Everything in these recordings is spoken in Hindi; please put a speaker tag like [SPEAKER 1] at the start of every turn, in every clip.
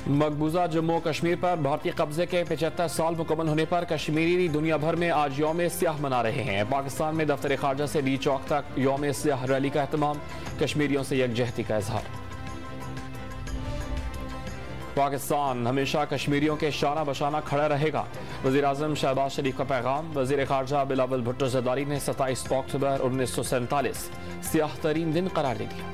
[SPEAKER 1] मकबूजा जम्मू कश्मीर पर भारतीय कब्जे के 75 साल मुकम्मल होने पर कश्मीरी दुनिया भर में आज यौम सियाह मना रहे हैं। पाकिस्तान में दफ्तर खारजा से डी चौक तक यौम सियाह रैली का एहतमाम, कश्मीरियों से यकजहती का इजहार। पाकिस्तान हमेशा कश्मीरियों के शाना बशाना खड़ा रहेगा, वज़ीर आज़म शहबाज शरीफ का पैगाम। वज़ीर खारजा बिलावल भुट्टो ज़रदारी ने 27 अक्टूबर 1947 सियाह तरीन दिन करार दे दिया।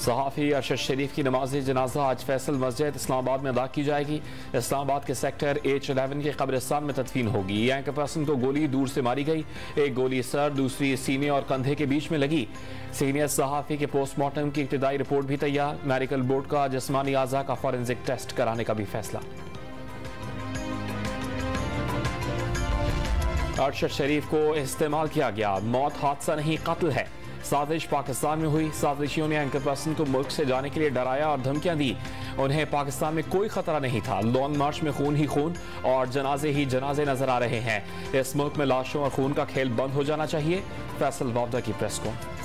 [SPEAKER 1] सहाफ़ी अरशद शरीफ की नमाज जनाजा आज फैसल मस्जिद इस्लामाबाद में अदा की जाएगी। इस्लामाबाद के सेक्टर H11 के कब्रिस्तान में तदफीन होगी। यंग पर्सन को गोली दूर से मारी गई, एक गोली सर, दूसरी सीने और कंधे के बीच में लगी। सीनियर सहाफ़ी के पोस्टमार्टम की इब्तिदाई रिपोर्ट भी तैयार। मेडिकल बोर्ड का जिस्मानी आज़ा का फॉरेंसिक टेस्ट कराने का भी फैसला। अरशद शरीफ को इस्तेमाल किया गया, मौत हादसा नहीं कत्ल है। साजिश पाकिस्तान में हुई, साजिशियों ने एंकर पर्सन को मुल्क से जाने के लिए डराया और धमकियां दी। उन्हें पाकिस्तान में कोई खतरा नहीं था। लॉन्ग मार्च में खून ही खून और जनाजे ही जनाजे नजर आ रहे हैं। इस मुल्क में लाशों और खून का खेल बंद हो जाना चाहिए। फैसल वावदा की प्रेस कॉन्फ्रेंस।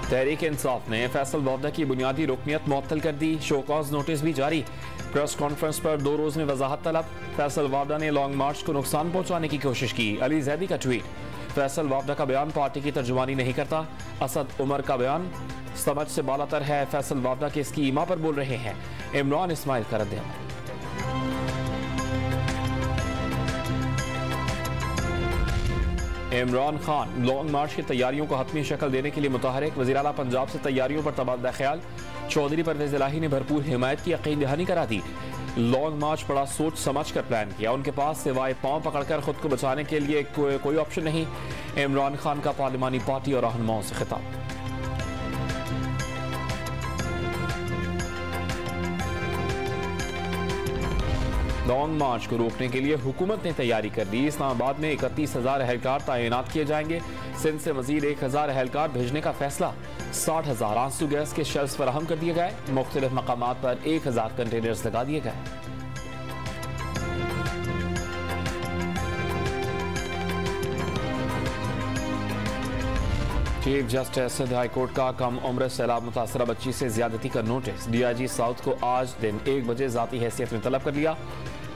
[SPEAKER 1] तहरीक इंसाफ ने फैसल वावदा की बुनियादी रुकनियत मुअत्तल कर दी, शोकॉज नोटिस भी जारी। प्रेस कॉन्फ्रेंस पर 2 रोज में वजाहत तलब। फैसल वावदा ने लॉन्ग मार्च को नुकसान पहुंचाने की कोशिश की, अली जैदी का ट्वीट। फैसल वावदा का बयान पार्टी की तर्जुमानी नहीं करता, असद उमर का बयान समझ से बालातर है। फैसल वावदा के इसकी ईमा पर बोल रहे हैं। इमरान इस्माइल का रद्द-ए-अमल। इमरान खान लॉन्ग मार्च की तैयारियों को हतमी शक्ल देने के लिए मुतहरिक। वज़ीर आला पंजाब से तैयारियों पर तबादला ख्याल। चौधरी परवेज इलाही ने भरपूर हिमायत की यकीन दहानी करा दी। लॉन्ग मार्च बड़ा सोच समझ कर प्लान किया, उनके पास सिवाय पांव पकड़कर खुद को बचाने के लिए कोई ऑप्शन नहीं। इमरान खान का पार्लिमानी पार्टी और रहनुमाओं से खिताब। लॉन्ग मार्च को रोकने के लिए हुकूमत ने तैयारी कर दी। इस्लामाबाद में 31,000 एहलकार तैनात किए जाएंगे। सिंध से मजीद 1,000 एहलकार भेजने का फैसला। 60,000 आंसू गैस के शेल्स फराहम कर दिए गए। मुख्तलिफ मकामात पर 1,000 कंटेनर्स लगा दिए गए। Chief justice Sindh high court का कम उम्र सैलाब मुतासरा बच्ची से ज्यादती का नोटिस। DIG साउथ को आज दिन 1 बजे जाती हैसियत में तलब कर लिया।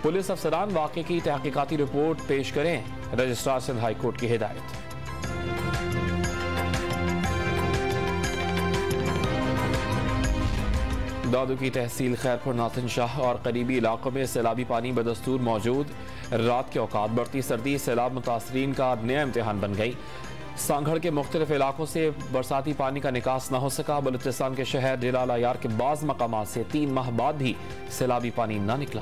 [SPEAKER 1] पुलिस अफसरान वाक़े की तहकीकाती रिपोर्ट पेश करें, रजिस्ट्रार सिंध हाई कोर्ट की हिदायत। दादू की तहसील खैरपुर, नाथन शाह और करीबी इलाकों में सैलाबी पानी बदस्तूर मौजूद। रात के औकात बढ़ती सर्दी सैलाब मुतासरीन का नया इम्तिहान बन गई। सांगड़ के मुख्तलिफ इलाकों से बरसाती पानी का निकास न हो सका। बलूचिस्तान के शहर जलाल अयार के बाज़ मकामात से 3 माह बाद भी सैलाबी पानी न निकला।